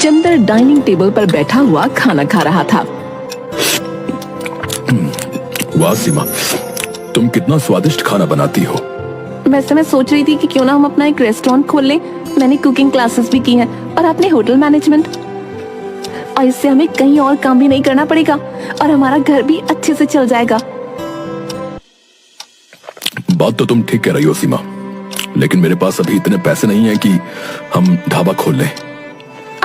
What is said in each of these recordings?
Chandar dining table पर बैठा हुआ खाना खा रहा था। वाह सीमा, तुम कितना स्वादिष्ट खाना बनाती हो। वैसे मैं सोच रही थी कि क्यों ना हम अपना एक रेस्टोरेंट खोल लें। मैंने कुकिंग क्लासेस भी की हैं और आपने होटल मैनेजमेंट, और इससे हमें कहीं और काम भी नहीं करना पड़ेगा और हमारा घर भी अच्छे से चल जाएगा। बात तो तुम ठीक कह रही हो सीमा, लेकिन मेरे पास अभी इतने पैसे नहीं हैं कि हम ढाबा खोल लें।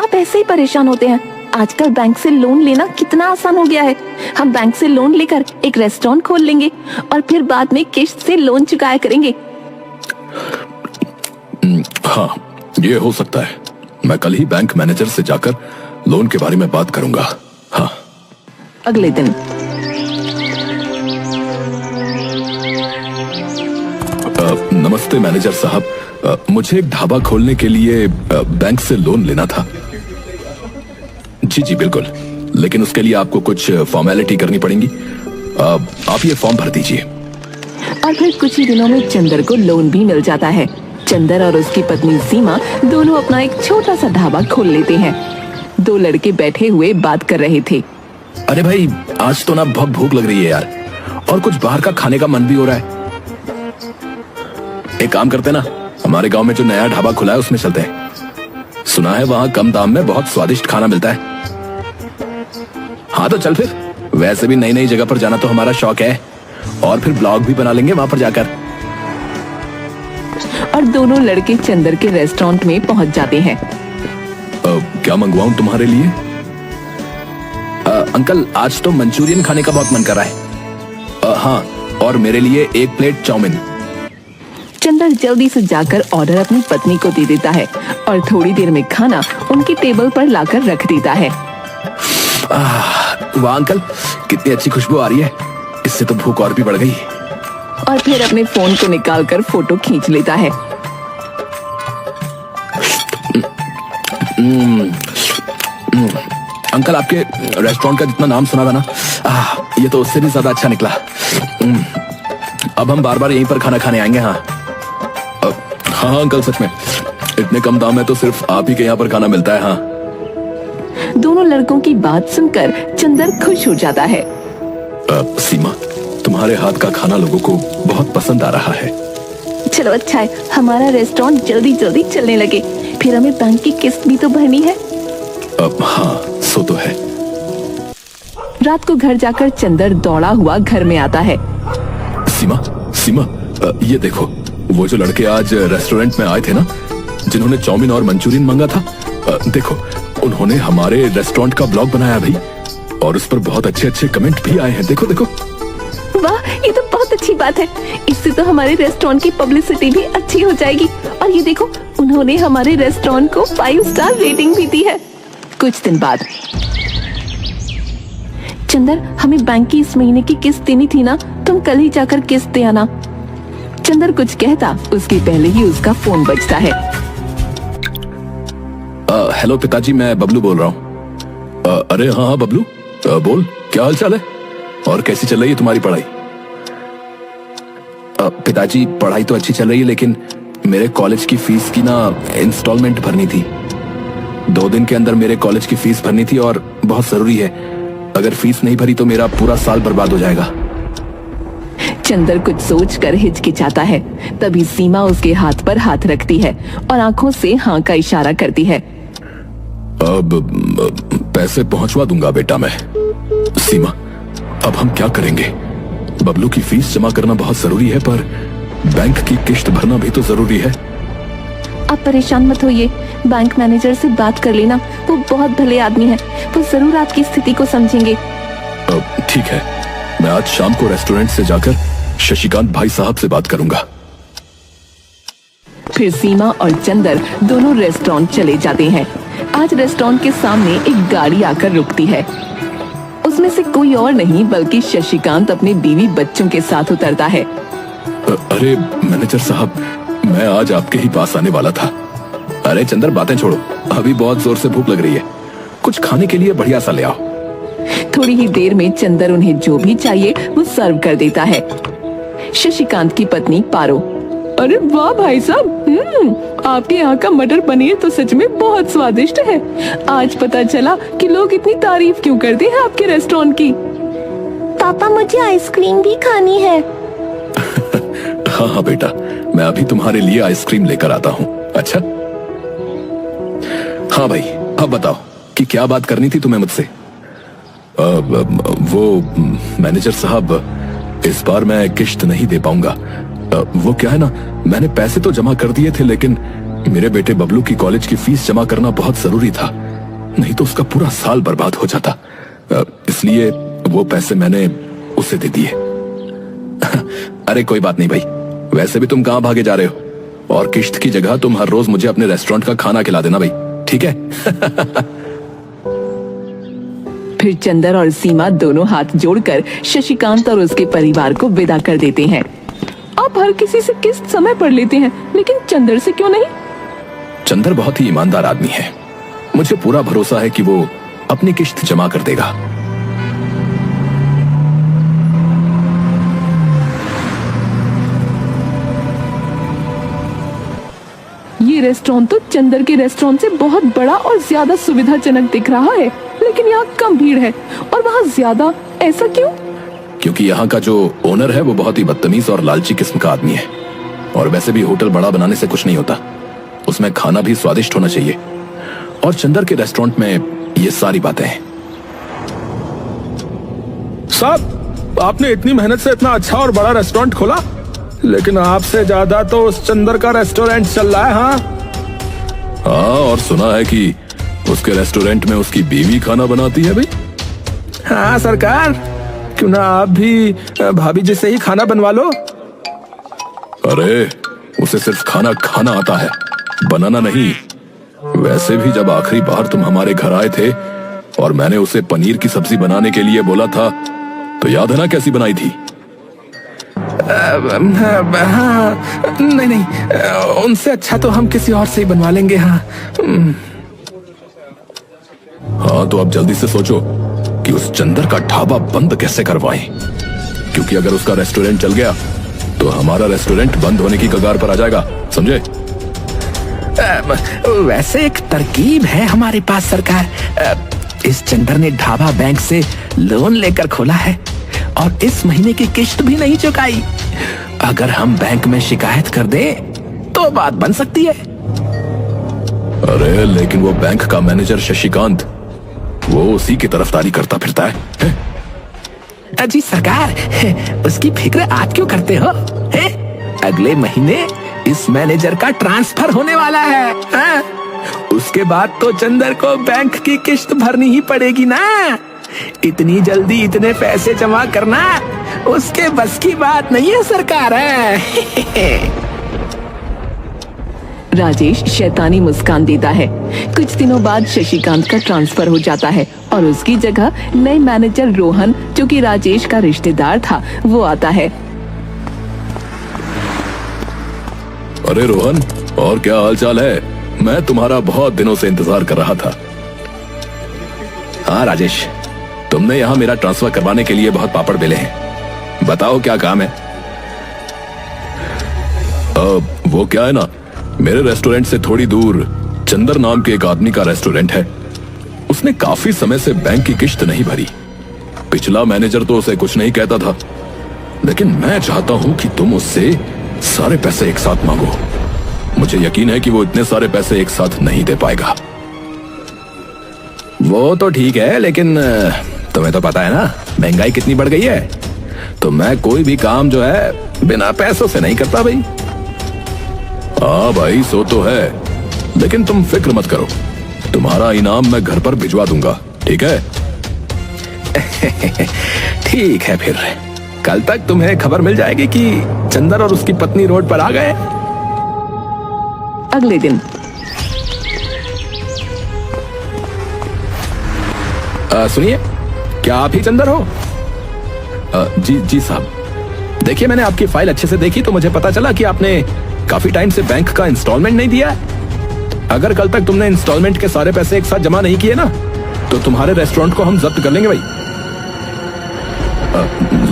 आप ऐसे ही परेशान होते हैं। आजकल बैंक से लोन लेना कितना आसान हो गया है। हम बैंक से लोन लेकर एक रेस्टोरेंट खोल लेंगे और फिर बाद में किश्त से लोन चुकाया करेंगे। हाँ, ये हो सकता है। मैं कल ही बैंक मैनेजर से जाकर लोन के बारे में बात करूंगा। हाँ। अगले दिन नमस्ते मैनेजर साहब, मुझे एक ढाबा खोलने के लिए बैंक से लोन लेना था। जी जी बिल्कुल, लेकिन उसके लिए आपको कुछ फॉर्मेलिटी करनी पड़ेगी। आप ये फॉर्म भर दीजिए। और फिर कुछ ही दिनों में चंदर को लोन भी मिल जाता है। चंदर और उसकी पत्नी सीमा दोनों अपना एक छोटा सा ढाबा खोल लेते हैं। दो लड़के बैठे हुए बात कर रहे थे। अरे भाई, आज तो ना बहुत भूख लग रही है यार, और कुछ बाहर का खाने का मन भी हो रहा है। एक काम करते ना, हमारे गांव में जो नया ढाबा खुला है उसमें चलते हैं। सुना है वहां कम दाम में बहुत स्वादिष्ट खाना मिलता है। हाँ तो चल फिर, वैसे भी नई नई जगह पर जाना तो हमारा शौक है, और फिर ब्लॉग भी बना लेंगे वहां पर जाकर। और दोनों लड़के चंदर के रेस्टोरेंट में पहुंच जाते हैं। क्या मंगवाऊं तुम्हारे लिए? अंकल, आज तो मंचूरियन खाने का बहुत मन कर रहा है। हाँ, और मेरे लिए एक प्लेट चाउमीन। चंदर जल्दी से जाकर ऑर्डर अपनी पत्नी को दे देता है और थोड़ी देर में खाना उनकी टेबल पर लाकर रख देता है। वाह अंकल, कितनी अच्छी खुशबू आ रही है। इससे तो भूख और भी बढ़ गई। और फिर अपने फोन को निकालकर फोटो खींच लेता है। अंकल, आपके रेस्टोरेंट का जितना नाम सुना था ना, ये तो उससे भी ज्यादा अच्छा निकला। अब हम बार बार यहीं पर खाना खाने आएंगे। हाँ अंकल, सच में इतने कम दाम में तो सिर्फ आप ही के यहाँ पर खाना मिलता है। हाँ। दोनों लड़कों की बात सुनकर चंदर खुश हो जाता है। सीमा, तुम्हारे हाथ का खाना लोगों को बहुत पसंद आ रहा है। चलो अच्छा है, हमारा रेस्टोरेंट जल्दी जल्दी चलने लगे। फिर हमें बैंक की किस्त भी तो भरनी है। हाँ, सो तो है। रात को घर जाकर चंदर दौड़ा हुआ घर में आता है। सीमा, सीमा, ये देखो, वो जो लड़के आज रेस्टोरेंट में आए थे ना, जिन्होंने चाउमीन और मंचूरियन मांगा था, देखो उन्होंने हमारे रेस्टोरेंट का ब्लॉग बनाया भाई, और उस पर बहुत अच्छे अच्छे कमेंट भी आए हैं। देखो देखो। वाह, ये तो बहुत अच्छी बात है। इससे तो हमारे रेस्टोरेंट की पब्लिसिटी भी अच्छी हो जाएगी। और ये देखो, उन्होंने हमारे रेस्टोरेंट को 5 स्टार रेटिंग भी दी है। कुछ दिन बाद, चंदर, हमें बैंक की इस महीने की किस्त देनी थी ना, तुम कल ही जाकर किस्त दे आना। चंदर कुछ कहता उसके पहले ही उसका फोन बजता है। हेलो पिताजी, मैं बबलू बोल रहा हूँ। अरे हाँ हाँ बबलू, बोल, क्या हाल चाल है और कैसी चल रही है तुम्हारी पढ़ाई? पिताजी, पढ़ाई तो अच्छी चल रही है, लेकिन मेरे कॉलेज की फीस की ना इंस्टॉलमेंट भरनी थी। 2 दिन के अंदर मेरे कॉलेज की फीस भरनी थी और बहुत जरूरी है। अगर फीस नहीं भरी तो मेरा पूरा साल बर्बाद हो जाएगा। चंदर कुछ सोचकर हिचकिचाता है। तभी सीमा उसके हाथ पर हाथ रखती है और आंखों से हाँ का इशारा करती है। अब पैसे पहुंचवा दूंगा बेटा मैं। सीमा, अब हम क्या करेंगे? बबलू की फीस जमा करना बहुत जरूरी है, पर बैंक की किस्त भरना भी तो जरूरी है। आप परेशान मत होइए, बैंक मैनेजर से बात कर लेना। वो बहुत भले आदमी है, वो जरूर आपकी स्थिति को समझेंगे। ठीक है, मैं आज शाम को रेस्टोरेंट से जाकर शशिकांत भाई साहब से बात करूंगा। फिर सीमा और चंदर दोनों रेस्टोरेंट चले जाते हैं। आज रेस्टोरेंट के सामने एक गाड़ी आकर रुकती है। उसमें से कोई और नहीं बल्कि शशिकांत अपने बीवी बच्चों के साथ उतरता है। अरे मैनेजर साहब, मैं आज आपके ही पास आने वाला था। अरे चंदर, बातें छोड़ो, अभी बहुत जोर से भूख लग रही है। कुछ खाने के लिए बढ़िया सा ले आओ। थोड़ी ही देर में चंदर उन्हें जो भी चाहिए वो सर्व कर देता है। शशिकांत की पत्नी पारो अरे वाह भाई साहब, आपके यहाँ का मटर पनीर तो सच में बहुत स्वादिष्ट है। आज पता चला कि लोग इतनी तारीफ क्यों करते हैं आपके रेस्टोरेंट की। पापा मुझे आइसक्रीम भी खानी है। हाँ हाँ बेटा, मैं अभी तुम्हारे लिए आइसक्रीम लेकर आता हूँ। अच्छा हाँ भाई, अब बताओ कि क्या बात करनी थी तुम्हें मुझसे। वो मैनेजर साहब, इस बार मैं किश्त नहीं दे पाऊंगा। वो क्या है ना, मैंने पैसे तो जमा कर दिए थे, लेकिन मेरे बेटे बबलू की कॉलेज की फीस जमा करना बहुत जरूरी था, नहीं तो उसका पूरा साल बर्बाद हो जाता। इसलिए वो पैसे मैंने उसे दे दिए। अरे कोई बात नहीं भाई, वैसे भी तुम कहाँ भागे जा रहे हो, और किश्त की जगह तुम हर रोज मुझे अपने रेस्टोरेंट का खाना खिला देना भाई, ठीक है? फिर चंदर और सीमा दोनों हाथ जोड़कर शशिकांत और उसके परिवार को विदा कर देते हैं। आप हर किसी से किस्त समय पर लेते हैं, लेकिन चंदर से क्यों नहीं? चंदर बहुत ही ईमानदार आदमी है, मुझे पूरा भरोसा है कि वो अपनी किश्त जमा कर देगा। ये रेस्टोरेंट तो चंदर के रेस्टोरेंट से बहुत बड़ा और ज्यादा सुविधाजनक दिख रहा है, लेकिन यहाँ कम भीड़ है और वहाँ ज्यादा। ऐसा क्यों? क्योंकि यहाँ का जो ओनर है वो बहुत ही बदतमीज और लालची किस्म का आदमी है। और वैसे भी होटल बड़ा बनाने से कुछ नहीं होता, उसमें खाना भी स्वादिष्ट होना चाहिए, और चंदर के रेस्टोरेंट में ये सारी बातें हैं। साहब, आपने इतनी मेहनत से इतना अच्छा और बड़ा रेस्टोरेंट खोला, लेकिन आपसे ज्यादा तो उस चंदर का रेस्टोरेंट चल रहा है। हाँ, और सुना है कि उसके रेस्टोरेंट में उसकी बीवी खाना बनाती है भाई। हाँ सरकार, क्यों ना आप भी भाभी जी से ही खाना बनवा लो। अरे उसे सिर्फ खाना खाना आता है, बनाना नहीं। वैसे भी जब आखिरी बार तुम हमारे घर आए थे और मैंने उसे पनीर की सब्जी बनाने के लिए बोला था, तो याद है ना कैसी बनाई थी? हाँ, नहीं, उनसे अच्छा तो हम किसी और से ही बनवा लेंगे। हाँ तो अब जल्दी से सोचो कि उस चंदर का ढाबा बंद कैसे करवाएं, क्योंकि अगर उसका रेस्टोरेंट चल गया तो हमारा रेस्टोरेंट बंद होने की कगार पर आ जाएगा, समझे? वैसे एक तरकीब है हमारे पास सरकार। इस चंदर ने ढाबा बैंक से लोन लेकर खोला है और इस महीने की किश्त भी नहीं चुकाई। अगर हम बैंक में शिकायत कर दें तो बात बन सकती है। अरे लेकिन वो बैंक का मैनेजर शशिकांत, वो उसी की तरफदारी करता फिरता है? जी सरकार, उसकी फिक्र आप क्यों करते हो? अगले महीने इस मैनेजर का ट्रांसफर होने वाला है। उसके बाद तो चंदर को बैंक की किश्त भरनी ही पड़ेगी ना। इतनी जल्दी इतने पैसे जमा करना उसके बस की बात नहीं है सरकार। राजेश शैतानी मुस्कान देता है। कुछ दिनों बाद शशिकांत का ट्रांसफर हो जाता है और उसकी जगह नए मैनेजर रोहन, जो कि राजेश का रिश्तेदार था, वो आता है। अरे रोहन, और क्या हालचाल है? मैं तुम्हारा बहुत दिनों से इंतजार कर रहा था। हाँ राजेश, तुमने यहाँ मेरा ट्रांसफर करवाने के लिए बहुत पापड़ बेले हैं, बताओ क्या काम है? वो क्या है ना, मेरे रेस्टोरेंट से थोड़ी दूर चंदर नाम के एक आदमी का रेस्टोरेंट है। उसने काफी समय से बैंक की किश्त नहीं भरी। पिछला मैनेजर तो उसे कुछ नहीं कहता था, लेकिन मैं चाहता हूं कि तुम उससे सारे पैसे एक साथ मांगो। मुझे यकीन है कि वो इतने सारे पैसे एक साथ नहीं दे पाएगा। वो तो ठीक है, लेकिन तुम्हें तो पता है ना महंगाई कितनी बढ़ गई है, तो मैं कोई भी काम जो है बिना पैसों से नहीं करता भाई। हाँ भाई, सो तो है, लेकिन तुम फिक्र मत करो, तुम्हारा इनाम मैं घर पर भिजवा दूंगा, ठीक है? ठीक है, फिर कल तक तुम्हें खबर मिल जाएगी कि चंदर और उसकी पत्नी रोड पर आ गए। अगले दिन सुनिए, क्या आप ही चंदर हो? जी साहब। देखिए, मैंने आपकी फाइल अच्छे से देखी तो मुझे पता चला कि आपने काफी टाइम से बैंक का इंस्टॉलमेंट नहीं दिया। अगर कल तक तुमने इंस्टॉलमेंट के सारे पैसे एक साथ जमा नहीं किए ना, तो तुम्हारे रेस्टोरेंट को हम जब्त कर लेंगे भाई।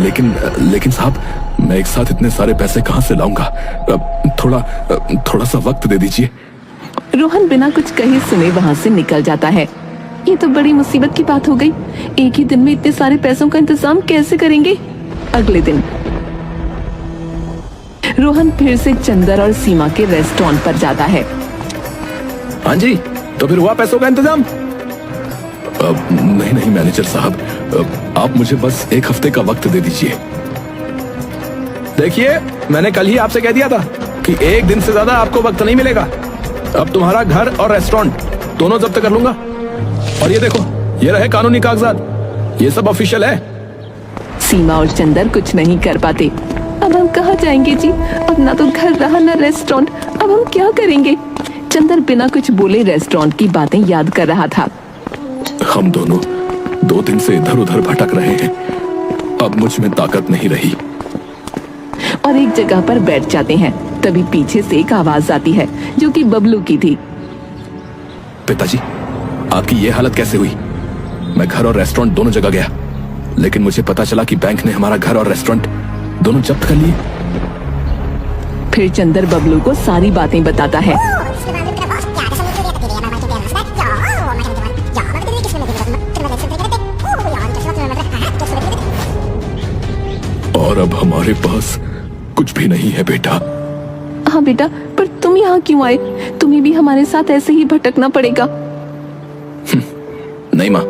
लेकिन साहब, मैं एक साथ इतने सारे पैसे कहां से लाऊंगा? थोड़ा सा वक्त दे दीजिए। रोहन बिना कुछ कहे सुने वहाँ से निकल जाता है। ये तो बड़ी मुसीबत की बात हो गई। एक ही दिन में इतने सारे पैसों का इंतजाम कैसे करेंगे? अगले दिन रोहन फिर से चंदर और सीमा के रेस्टोरेंट पर जाता है। हाँ जी, तो फिर हुआ पैसों का इंतजाम? नहीं मैनेजर साहब, आप मुझे बस एक हफ्ते का वक्त दे दीजिए। देखिए, मैंने कल ही आपसे कह दिया था कि एक दिन से ज्यादा आपको वक्त नहीं मिलेगा। अब तुम्हारा घर और रेस्टोरेंट दोनों जब्त कर लूंगा। और ये देखो, ये रहे कानूनी कागजात, ये सब ऑफिशियल है। सीमा और चंदर कुछ नहीं कर पाते। अब हम कहाँ जाएंगे जी? अब ना तो घर रहा ना रेस्टोरेंट, अब हम क्या करेंगे? चंदर बिना कुछ बोले रेस्टोरेंट की बातें याद कर रहा था। हम दोनों 2 दिन से इधर उधर भटक रहे हैं, अब मुझ में ताकत नहीं रही। और एक जगह पर बैठ जाते हैं। तभी पीछे से एक आवाज आती है जो कि बबलू की थी। पिताजी, आपकी ये हालत कैसे हुई? मैं घर और रेस्टोरेंट दोनों जगह गया, लेकिन मुझे पता चला कि बैंक ने हमारा घर और रेस्टोरेंट दोनों जब्त कर लिए। फिर चंदर बबलू को सारी बातें बताता है। और अब हमारे पास कुछ भी नहीं है बेटा। हाँ बेटा, पर तुम यहाँ क्यों आए? तुम्हें भी हमारे साथ ऐसे ही भटकना पड़ेगा। नहीं माँ,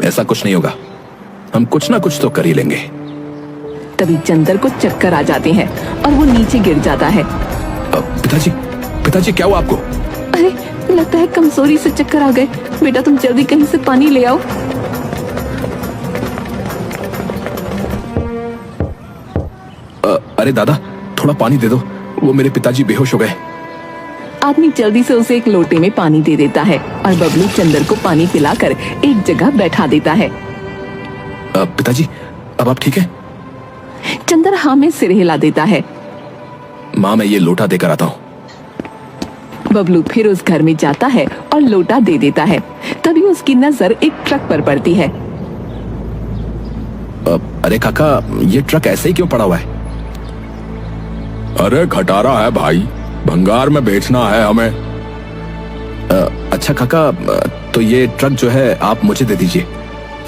ऐसा कुछ नहीं होगा। हम कुछ ना कुछ तो कर ही लेंगे। तभी चंदर को चक्कर आ जाते हैं और वो नीचे गिर जाता है। पिताजी क्या हुआ आपको? अरे लगता है कमजोरी से चक्कर आ गए। बेटा तुम जल्दी कहीं से पानी ले आओ। अरे दादा, थोड़ा पानी दे दो, वो मेरे पिताजी बेहोश हो गए। आदमी जल्दी से उसे एक लोटे में पानी दे देता है और बबलू चंदर को पानी पिलाकर एक जगह बैठा देता है। पिताजी, अब आप ठीक हैं? चंदर हाँ में सिर हिला देता है। माँ, मैं ये लोटा देकर आता हूँ। बबलू फिर उस घर में जाता है और लोटा दे देता है। तभी उसकी नजर एक ट्रक पर पड़ती है। अरे काका, ये ट्रक ऐसे ही क्यों पड़ा हुआ है? अरे खटारा है भाई, भंगार में बेचना है हमें। अच्छा काका, तो ये ट्रक जो है आप मुझे दे दीजिए।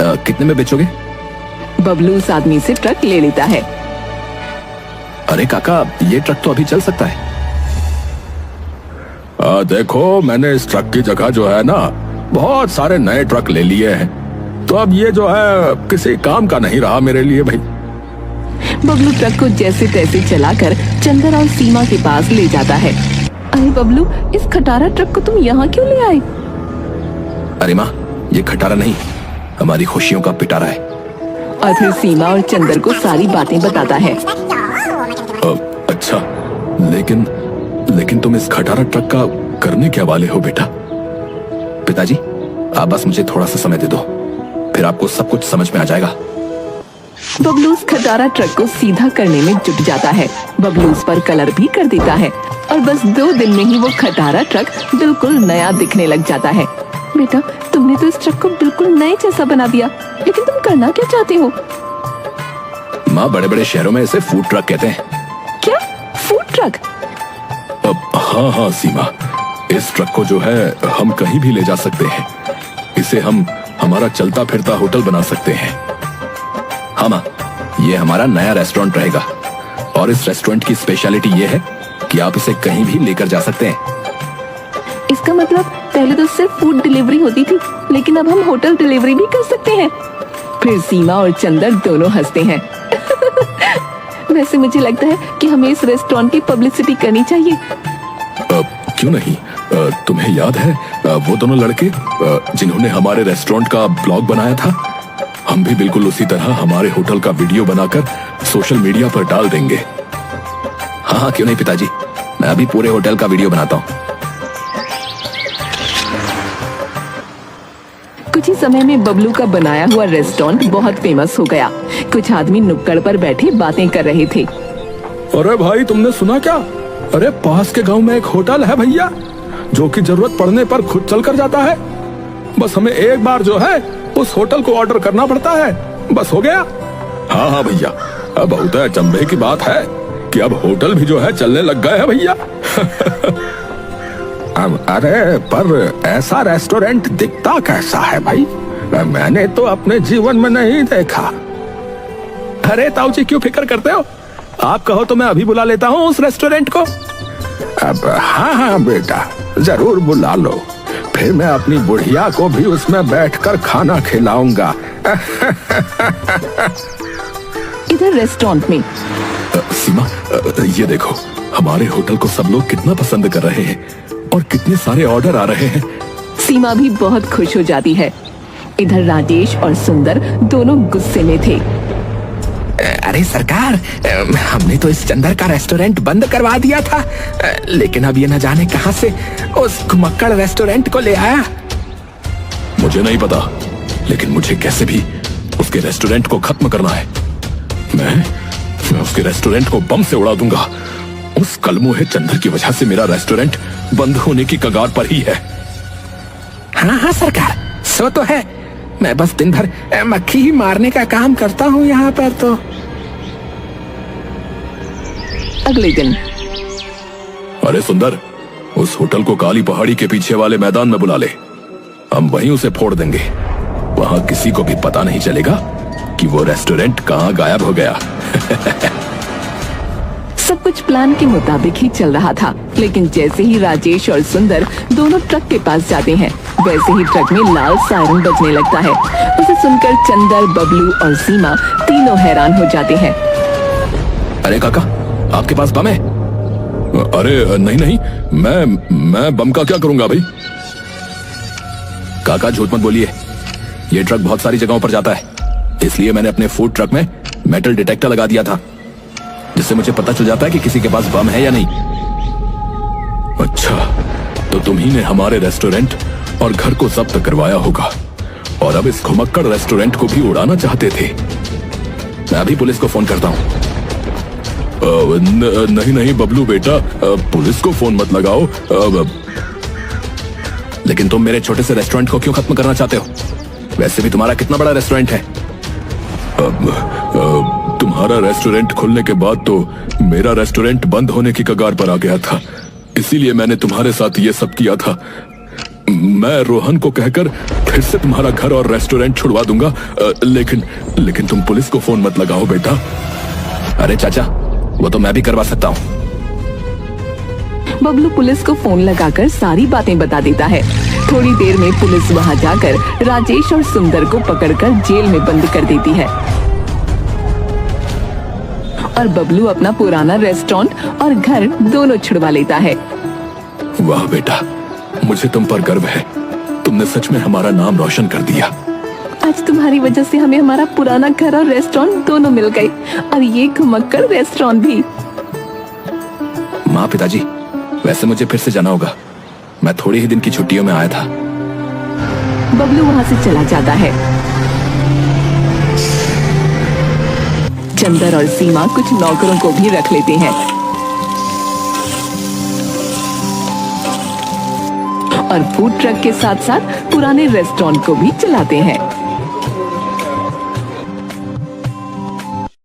कितने में बेचोगे? बबलू उस आदमी से ट्रक ले लेता है। अरे काका, ये ट्रक तो अभी चल सकता है। देखो, मैंने इस ट्रक की जगह जो है ना बहुत सारे नए ट्रक ले लिए हैं, तो अब ये जो है किसी काम का नहीं रहा मेरे लिए भाई। बबलू ट्रक को जैसे तैसे चलाकर चंदर और सीमा के पास ले जाता है। अरे बबलू, इस खटारा ट्रक को तुम यहाँ क्यों ले आए? अरे माँ, ये खटारा नहीं, हमारी खुशियों का पिटारा है। और फिर सीमा और चंदर को सारी बातें बताता है। अच्छा, लेकिन तुम इस खटारा ट्रक का करने क्या वाले हो बेटा? पिताजी, आप बस मुझे थोड़ा सा समय दे दो, फिर आपको सब कुछ समझ में आ जाएगा। बबलू उस खटारा ट्रक को सीधा करने में जुट जाता है। बबलू उस पर कलर भी कर देता है और बस 2 दिन में ही वो खटारा ट्रक बिल्कुल नया दिखने लग जाता है। बेटा, तुमने तो इस ट्रक को बिल्कुल नए जैसा बना दिया, लेकिन तुम करना क्या चाहते हो? माँ, बड़े बड़े शहरों में इसे फूड ट्रक कहते हैं। क्या? Food truck? हाँ सीमा, इस ट्रक को जो है हम कहीं भी ले जा सकते हैं। इसे हम हमारा चलता फिरता होटल बना सकते हैं। हाँ माँ, ये हमारा नया रेस्टोरेंट रहेगा और इस रेस्टोरेंट की स्पेशलिटी ये है कि आप इसे कहीं भी लेकर जा सकते हैं। इसका मतलब पहले तो सिर्फ फूड डिलीवरी होती थी, लेकिन अब हम होटल डिलीवरी भी कर सकते हैं। फिर सीमा और चंदर दोनों हंसते हैं। वैसे मुझे लगता है कि हमें इस रेस्टोरेंट की पब्लिसिटी करनी चाहिए। क्यों नहीं? तुम्हें याद है वो दोनों लड़के जिन्होंने हमारे रेस्टोरेंट का ब्लॉग बनाया था? हम भी बिल्कुल उसी तरह हमारे होटल का वीडियो बनाकर सोशल मीडिया पर डाल देंगे। हाँ, क्यों नहीं पिताजी, मैं अभी पूरे होटल का वीडियो बनाता हूँ। कुछ ही समय में बबलू का बनाया हुआ रेस्टोरेंट बहुत फेमस हो गया। कुछ आदमी नुक्कड़ पर बैठे बातें कर रहे थे। अरे भाई, तुमने सुना क्या? अरे पास के गांव में एक होटल है भैया, जो कि जरूरत पड़ने पर खुद चल कर जाता है। बस हमें एक बार जो है उस होटल को ऑर्डर करना पड़ता है, बस हो गया। हाँ भैया, अब बहुत अचंभे की बात है कि अब होटल भी जो है चलने लग गए हैं भैया। अरे पर ऐसा रेस्टोरेंट दिखता कैसा है भाई? मैंने तो अपने जीवन में नहीं देखा। अरे ताऊ जी क्यों फिक्र करते हो? आप कहो तो मैं अभी बुला लेता हूँ उस रेस्टोरेंट को। अब हाँ बेटा, जरूर बुला लो। फिर मैं अपनी बुढ़िया को भी उसमें बैठकर खाना खिलाऊंगा। इधर रेस्टोरेंट में सीमा, ये देखो हमारे होटल को सब लोग कितना पसंद कर रहे हैं और कितने सारे ऑर्डर आ रहे हैं। सीमा भी बहुत खुश हो जाती है। इधर राजेश और सुंदर दोनों गुस्से में थे। अरे सरकार, हमने तो इस चंदर का रेस्टोरेंट बंद करवा दिया था, लेकिन अब ये न जाने कहां से उस घुमक्कड़ रेस्टोरेंट को ले आया। मुझे नहीं पता, लेकिन मुझे कैसे भी उसके रेस्टोरेंट को खत्म करना है। मैं उसके रेस्टोरेंट को बम से उड़ा दूंगा। उस कलमुहे चंदर की वजह से मेरा रेस्टोरेंट बंद होने की कगार पर ही है। हाँ हाँ सरकार, सो तो है। मैं बस दिन भर मक्खी ही मारने का काम करता हूँ यहाँ पर तो। अगले दिन अरे सुंदर, उस होटल को काली पहाड़ी के पीछे वाले मैदान में बुला ले। हम वहीं उसे फोड़ देंगे। वहां किसी को भी पता नहीं चलेगा कि वो रेस्टोरेंट कहाँ गायब हो गया। सब कुछ प्लान के मुताबिक ही चल रहा था, लेकिन जैसे ही राजेश और सुंदर दोनों ट्रक के पास जाते हैं, वैसे ही ट्रक में लाल सायरन बजने लगता है। उसे सुनकर चंदर, बबलू और सीमा तीनों हैरान हो जाते हैं। अरे काका, आपके पास बम है? अरे नहीं नहीं, मैं बम का क्या करूंगा भाई? काका झूठ मत बोलिए, ये ट्रक बहुत सारी जगहों पर जाता है, इसलिए मैंने अपने फूड ट्रक में मेटल डिटेक्टर लगा दिया था, जिससे मुझे पता चल जाता है कि किसी के पास बम है या नहीं। अच्छा, तो तुम्ही ने हमारे रेस्टोरेंट और घर को जब्त करवाया होगा और अब इस घुमक्कड़ रेस्टोरेंट को भी उड़ाना चाहते थे। मैं अभी पुलिस को फोन करता हूँ। नहीं नहीं बबलू बेटा, पुलिस को फोन मत लगाओ। लेकिन तुम मेरे छोटे से रेस्टोरेंट को क्यों खत्म करना चाहते हो? वैसे भी तुम्हारा कितना बड़ा रेस्टोरेंट है। तुम्हारा रेस्टोरेंट खुलने के बाद तो मेरा रेस्टोरेंट बंद होने की कगार पर आ गया था, इसीलिए मैंने तुम्हारे साथ ये सब किया था। मैं रोहन को कहकर फिर से तुम्हारा घर और रेस्टोरेंट छुड़वा दूंगा, लेकिन तुम पुलिस को फोन मत लगाओ बेटा। अरे चाचा, वो तो मैं भी करवा सकता हूँ। बबलू पुलिस को फोन लगाकर सारी बातें बता देता है। थोड़ी देर में पुलिस वहां जाकर राजेश और सुंदर को पकड़कर जेल में बंद कर देती है और बबलू अपना पुराना रेस्टोरेंट और घर दोनों छुड़वा लेता है। वाह बेटा, मुझे तुम पर गर्व है। तुमने सच में हमारा नाम रोशन कर दिया। आज तुम्हारी वजह से हमें हमारा पुराना घर और रेस्टोरेंट दोनों मिल गए, और ये घुमक्कड़ रेस्टोरेंट भी। माँ, पिताजी, वैसे मुझे फिर से जाना होगा। मैं थोड़ी ही दिन की छुट्टियों में आया था। बबलू वहां से चला जाता है। चंदर और सीमा कुछ नौकरों को भी रख लेते हैं और फूड ट्रक के साथ साथ पुराने रेस्टोरेंट को भी चलाते हैं।